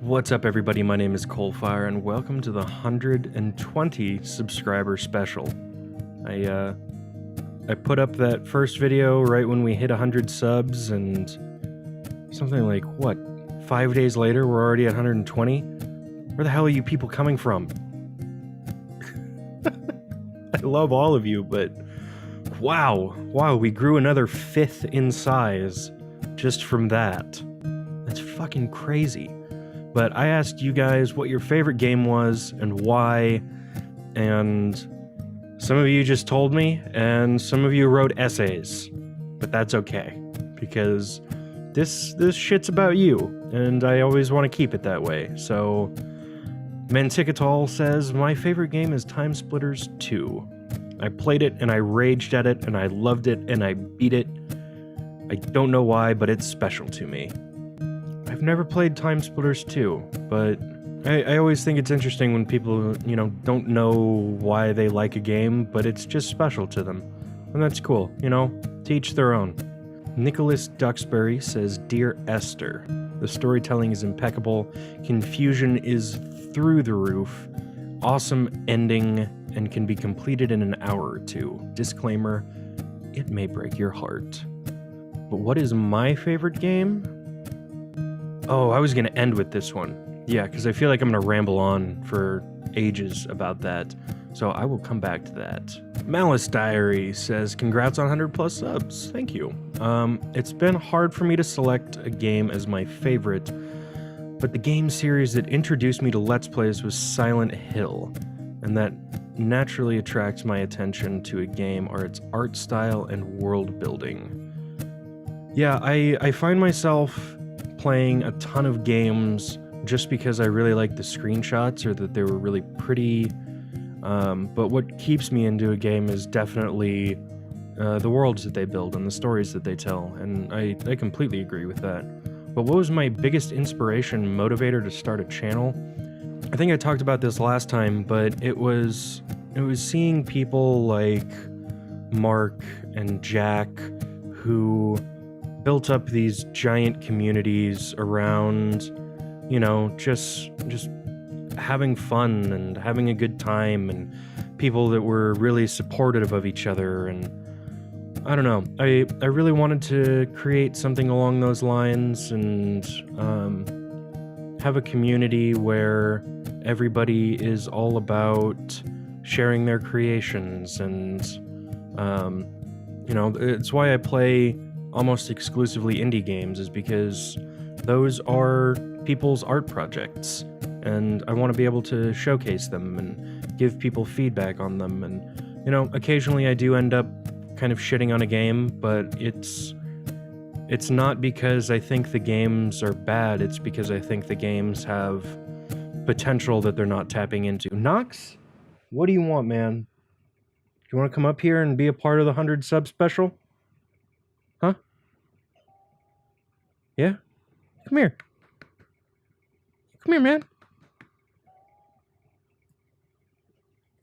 What's up, everybody? My name is CoalFire, and welcome to the 120 subscriber special. I put up that first video right when we hit 100 subs, and something like, what, 5 days later, we're already at 120? Where the hell are you people coming from? I love all of you, but wow, we grew another fifth in size just from that. That's fucking crazy. But I asked you guys what your favorite game was and why, and some of you just told me, and some of you wrote essays. But that's okay, because this shit's about you, and I always want to keep it that way. So, Manticatal says, my favorite game is Time Splitters 2. I played it, and I raged at it, and I loved it, and I beat it. I don't know why, but it's special to me. I've never played Time Splitters 2, but I always think it's interesting when people, don't know why they like a game, but it's just special to them. And that's cool, to each their own. Nicholas Duxbury says, Dear Esther, the storytelling is impeccable, confusion is through the roof, awesome ending, and can be completed in an hour or two. Disclaimer, it may break your heart. But what is my favorite game? Oh, I was going to end with this one. Yeah, because I feel like I'm going to ramble on for ages about that. So I will come back to that. Malice Diary says, congrats on 100 plus subs. Thank you. It's been hard for me to select a game as my favorite, but the game series that introduced me to Let's Plays was Silent Hill, and that naturally attracts my attention to a game are its art style and world building. Yeah, I find myself playing a ton of games just because I really like the screenshots or that they were really pretty, but what keeps me into a game is definitely the worlds that they build and the stories that they tell, and I completely agree with that. But what was my biggest inspiration, motivator to start a channel? I think I talked about this last time, but it was seeing people like Mark and Jack who built up these giant communities around, just having fun and having a good time, and people that were really supportive of each other. And I don't know, I really wanted to create something along those lines and have a community where everybody is all about sharing their creations, and it's why I play almost exclusively indie games, is because those are people's art projects, and I want to be able to showcase them and give people feedback on them. And occasionally I do end up kind of shitting on a game, but it's not because I think the games are bad, it's because I think the games have potential that they're not tapping into. Knox, what do you want, man? Do you want to come up here and be a part of the 100 sub special? Huh? Yeah? Come here. Come here, man.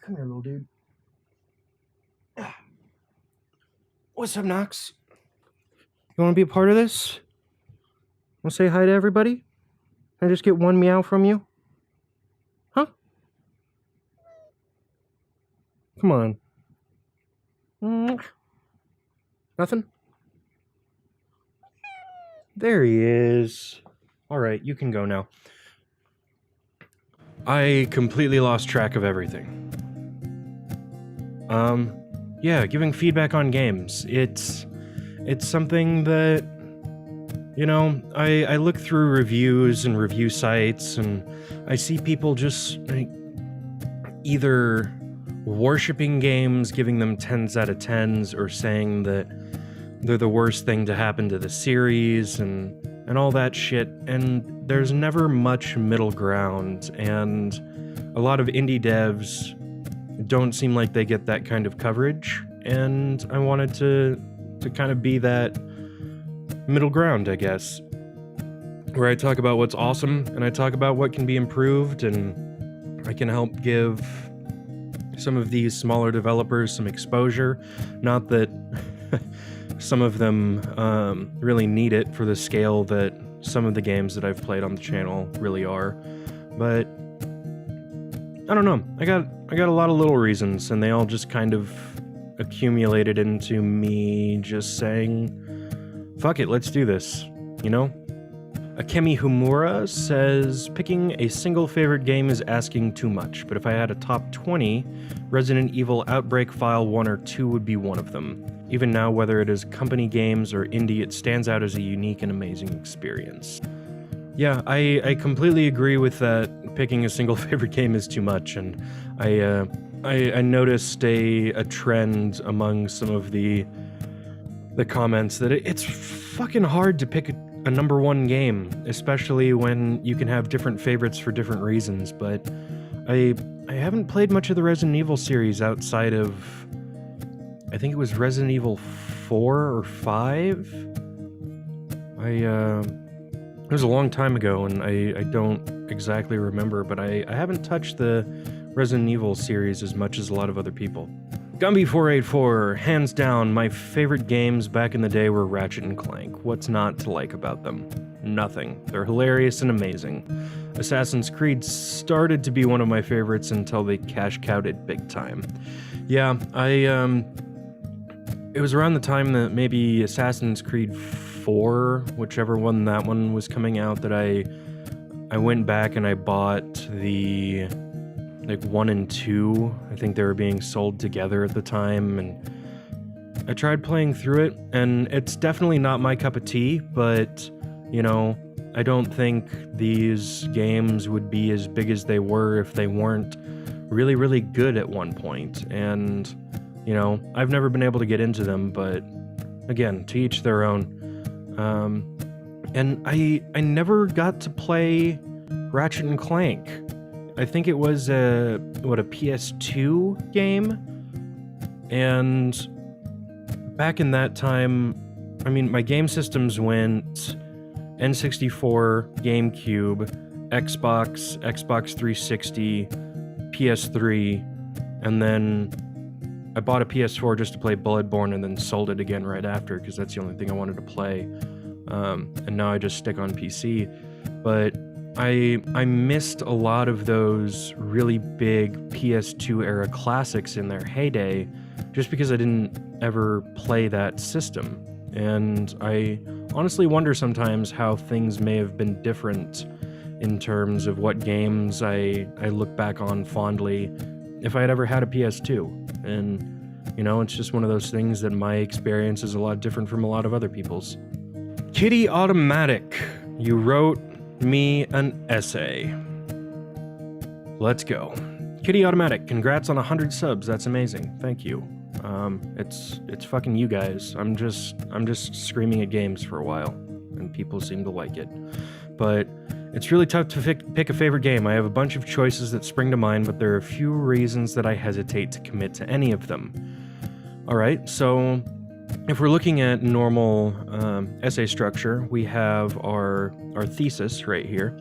Come here, little dude. What's up, Knox? You want to be a part of this? Want to say hi to everybody? Can I just get one meow from you? Huh? Come on. Nothing? There he is. Alright, you can go now. I completely lost track of everything. Yeah, giving feedback on games. It's something that, I look through reviews and review sites, and I see people just either worshipping games, giving them 10s out of 10s, or saying that they're the worst thing to happen to the series, and all that shit, and there's never much middle ground, and a lot of indie devs don't seem like they get that kind of coverage, and I wanted to kind of be that middle ground, I guess, where I talk about what's awesome, and I talk about what can be improved, and I can help give some of these smaller developers some exposure. Not that some of them really need it for the scale that some of the games that I've played on the channel really are. But I don't know. I got a lot of little reasons, and they all just kind of accumulated into me just saying, fuck it, let's do this, you know? Akemi Humura says, picking a single favorite game is asking too much, but if I had a top 20, Resident Evil Outbreak File 1 or 2 would be one of them. Even now, whether it is company games or indie, it stands out as a unique and amazing experience. Yeah, I completely agree with that. Picking a single favorite game is too much, and I noticed a trend among some of the comments that it's fucking hard to pick a number one game, especially when you can have different favorites for different reasons. But I haven't played much of the Resident Evil series outside of, I think it was Resident Evil 4 or 5. It was a long time ago, and I don't exactly remember, but I haven't touched the Resident Evil series as much as a lot of other people. Gumby484, hands down, my favorite games back in the day were Ratchet and Clank. What's not to like about them? Nothing. They're hilarious and amazing. Assassin's Creed started to be one of my favorites until they cash cowed it big time. Yeah, it was around the time that maybe Assassin's Creed 4, whichever one that one was coming out, that I went back and I bought the 1 and 2. I think they were being sold together at the time, and I tried playing through it, and it's definitely not my cup of tea, but, you know, I don't think these games would be as big as they were if they weren't really, really good at one point. And, you know, I've never been able to get into them, but again, to each their own. And I never got to play Ratchet and Clank. I think it was a PS2 game, and back in that time, I mean, my game systems went N64, GameCube, Xbox, Xbox 360, PS3, and then I bought a PS4 just to play Bloodborne and then sold it again right after, because that's the only thing I wanted to play. And now I just stick on PC. But I missed a lot of those really big PS2 era classics in their heyday just because I didn't ever play that system. And I honestly wonder sometimes how things may have been different in terms of what games I look back on fondly if I had ever had a PS2. And, you know, it's just one of those things that my experience is a lot different from a lot of other people's. Kitty Automatic, you wrote me an essay. Let's go. Kitty Automatic, congrats on 100 subs. That's amazing. Thank you. It's fucking you guys. I'm just screaming at games for a while, and people seem to like it. But it's really tough to pick a favorite game. I have a bunch of choices that spring to mind, but there are a few reasons that I hesitate to commit to any of them. Alright, so if we're looking at normal essay structure, we have our thesis right here.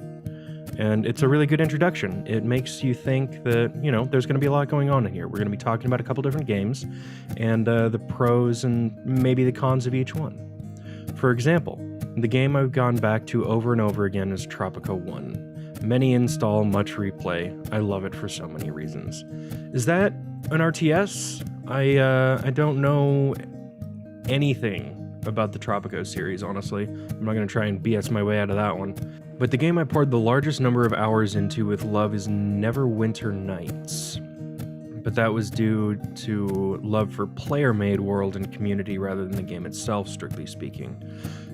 And it's a really good introduction. It makes you think that, you know, there's going to be a lot going on in here. We're going to be talking about a couple different games, and the pros and maybe the cons of each one. For example, the game I've gone back to over and over again is Tropico 1. Many install, much replay. I love it for so many reasons. Is that an RTS? I don't know anything about the Tropico series, honestly. I'm not going to try and BS my way out of that one. But the game I poured the largest number of hours into with love is Neverwinter Nights. But that was due to love for player-made world and community rather than the game itself, strictly speaking.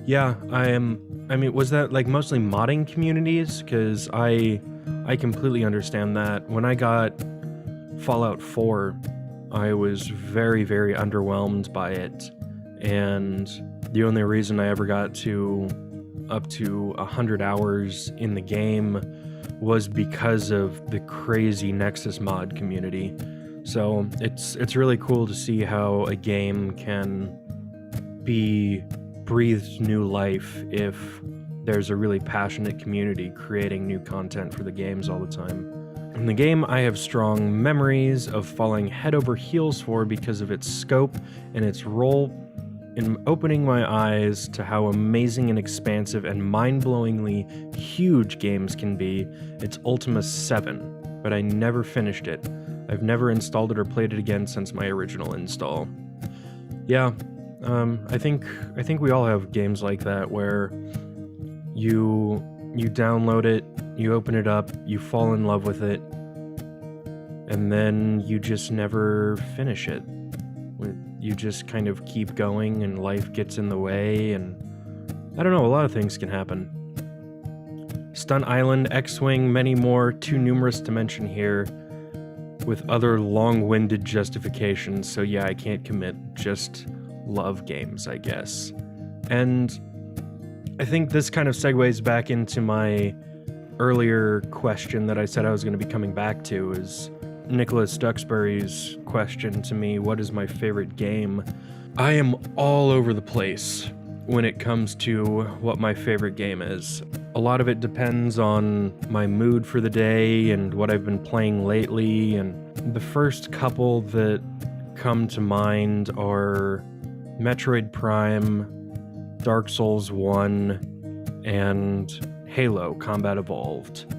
Yeah, I mean, was that like mostly modding communities? Because I completely understand that. When I got Fallout 4, I was very, very underwhelmed by it. And the only reason I ever got to up to 100 hours in the game was because of the crazy Nexus mod community. So it's really cool to see how a game can be breathed new life if there's a really passionate community creating new content for the games all the time. In the game, I have strong memories of falling head over heels for because of its scope and its role in opening my eyes to how amazing and expansive and mind-blowingly huge games can be. It's Ultima 7, but I never finished it. I've never installed it or played it again since my original install. Yeah, I think we all have games like that where you download it, you open it up, you fall in love with it, and then you just never finish it. You just kind of keep going and life gets in the way, and I don't know, a lot of things can happen. Stunt Island, X-Wing, many more, too numerous to mention here, with other long-winded justifications, so yeah, I can't commit, just love games, I guess. And I think this kind of segues back into my earlier question that I said I was going to be coming back to, is Nicholas Duxbury's question to me, what is my favorite game? I am all over the place when it comes to what my favorite game is. A lot of it depends on my mood for the day and what I've been playing lately, and the first couple that come to mind are Metroid Prime, Dark Souls 1, and Halo Combat Evolved.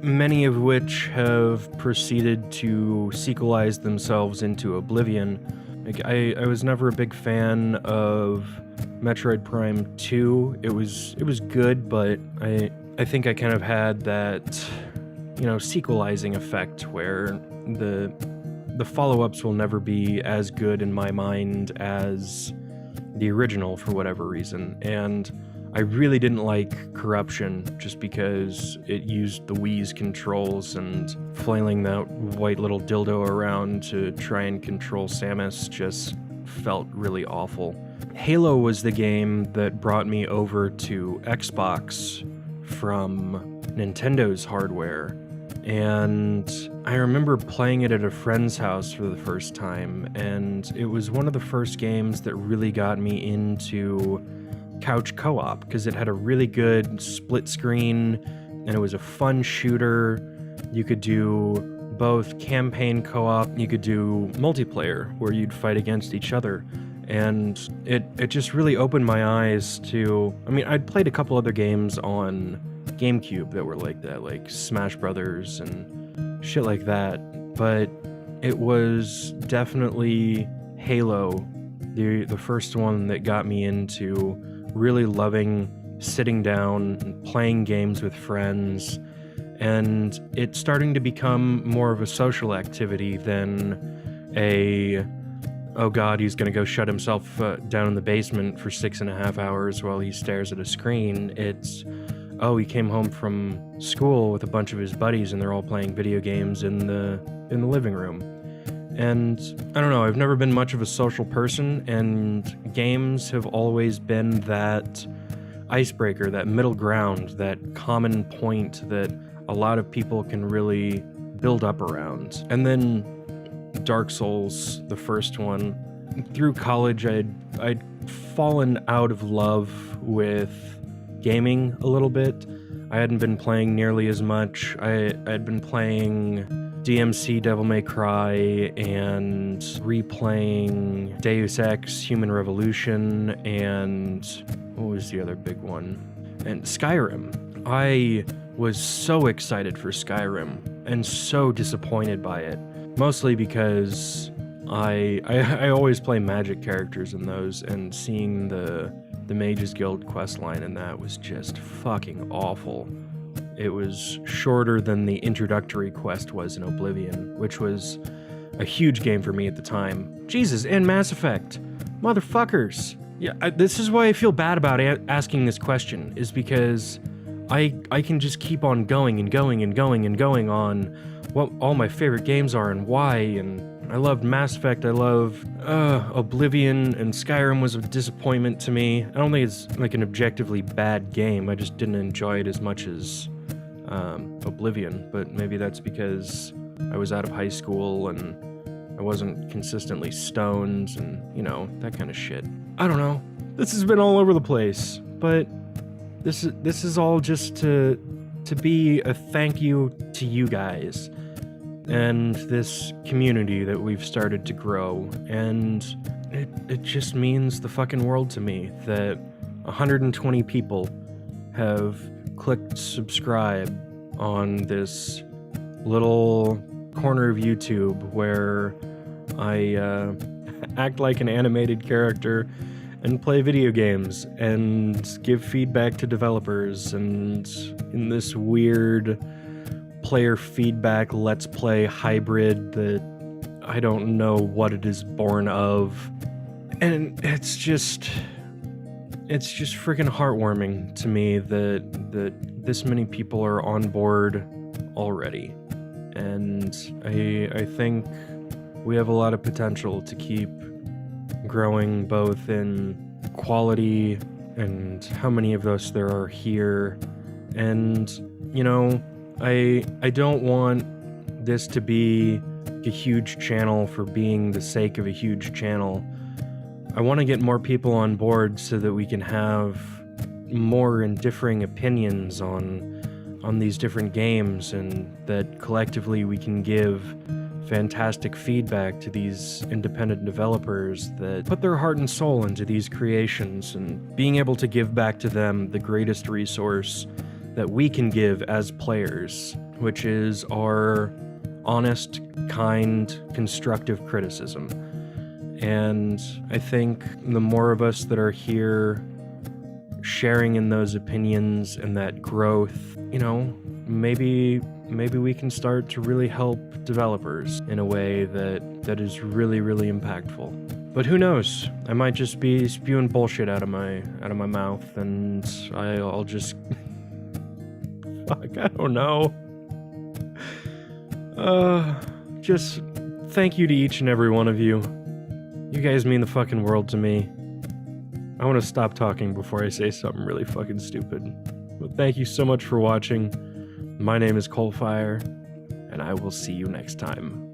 Many of which have proceeded to sequelize themselves into oblivion. Like, I was never a big fan of Metroid Prime 2. It was good, but I think I kind of had that, sequelizing effect where the follow-ups will never be as good in my mind as the original for whatever reason. And I really didn't like Corruption just because it used the Wii's controls, and flailing that white little dildo around to try and control Samus just felt really awful. Halo was the game that brought me over to Xbox from Nintendo's hardware, and I remember playing it at a friend's house for the first time, and it was one of the first games that really got me into couch co-op, because it had a really good split screen and it was a fun shooter. You could do both campaign co-op, you could do multiplayer where you'd fight against each other, and it just really opened my eyes to, I'd played a couple other games on GameCube that were like that, like Smash Brothers and shit like that, but it was definitely Halo, the first one that got me into really loving sitting down and playing games with friends, and it's starting to become more of a social activity than oh god, he's gonna go shut himself down in the basement for 6.5 hours while he stares at a screen. It's, he came home from school with a bunch of his buddies and they're all playing video games in the living room. And I don't know, I've never been much of a social person, and games have always been that icebreaker, that middle ground, that common point that a lot of people can really build up around. And then Dark Souls, the first one. Through college, I'd fallen out of love with gaming a little bit. I hadn't been playing nearly as much. I'd been playing DMC Devil May Cry and replaying Deus Ex Human Revolution, and what was the other big one? And Skyrim. I was so excited for Skyrim and so disappointed by it, mostly because I always play magic characters in those, and seeing the Mages Guild questline in that was just fucking awful. It was shorter than the introductory quest was in Oblivion, which was a huge game for me at the time. Jesus, and Mass Effect. Motherfuckers. Yeah, this is why I feel bad about asking this question, is because I can just keep on going and going and going and going on what all my favorite games are and why, and I loved Mass Effect, I love Oblivion, and Skyrim was a disappointment to me. I don't think it's like an objectively bad game, I just didn't enjoy it as much as Oblivion, but maybe that's because I was out of high school and I wasn't consistently stoned and, that kind of shit. I don't know. This has been all over the place, but this is all just to be a thank you to you guys and this community that we've started to grow, and it just means the fucking world to me that 120 people have clicked subscribe on this little corner of YouTube where I act like an animated character and play video games and give feedback to developers, and in this weird player feedback let's play hybrid that I don't know what it is born of. And it's just freaking heartwarming to me that this many people are on board already. And I think we have a lot of potential to keep growing, both in quality and how many of us there are here. And, you know, I don't want this to be a huge channel for being the sake of a huge channel. I want to get more people on board so that we can have more and differing opinions on these different games, and that collectively we can give fantastic feedback to these independent developers that put their heart and soul into these creations, and being able to give back to them the greatest resource that we can give as players, which is our honest, kind, constructive criticism. And I think the more of us that are here sharing in those opinions and that growth, you know, maybe we can start to really help developers in a way that is really, really impactful. But who knows? I might just be spewing bullshit out of my mouth, and I'll just fuck, I don't know. Just thank you to each and every one of you. You guys mean the fucking world to me. I want to stop talking before I say something really fucking stupid. But thank you so much for watching. My name is CoalFire, and I will see you next time.